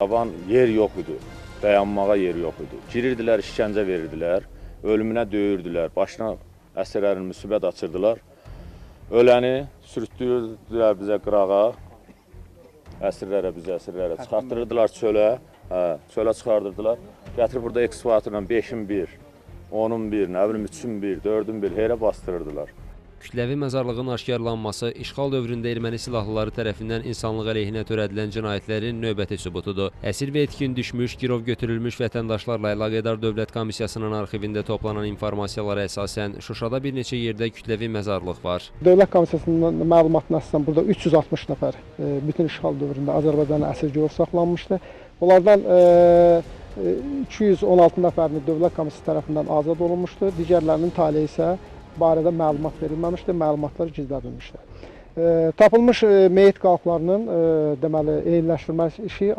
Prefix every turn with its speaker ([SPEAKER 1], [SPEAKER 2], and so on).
[SPEAKER 1] Taban yer yox idi, dayanmağa yer yox idi. Girirdilər, işgəncə verirdilər, ölümünə döyürdülər, başına əsirlərin müsibət açırdılar. Öləni sürütdürürdülər bizə qırağa, əsirlərə, bizə əsirlərə çıxartdırırdılar çölə, çölə çıxardırdılar. Gətirib burada ekskavatorla 5-in 1, 10-un 1, nə bilim 3-ün 1, 4-ün 1 yerə bastırırdılar.
[SPEAKER 2] Kütləvi məzarlığın aşkarlanması işğal dövründə erməni silahlıları tərəfindən insanlıq əleyhinə törədilən cinayətlərin növbəti sübutudur. Əsir və etkin düşmüş, girov götürülmüş vətəndaşlarla əlaqədar Dövlət Komissiyasının arxivində toplanan informasiyalara əsasən Şuşada bir neçə yerdə kütləvi məzarlıq var.
[SPEAKER 3] Dövlət Komissiyasının məlumatına əsasən burada 360 nəfər bütün işğal dövründə Azərbaycanın əsir girov saxlanmışdı. Onlardan 216 nəfərini Dövlət Komissiyası tərəfindən azad olunmuşdu. Digərlərinin taleyi isə barədə məlumat verilməmişdir, məlumatlar gizlədilmişdir. Tapılmış meyit qalıqlarının deməli eyniləşdirmə işi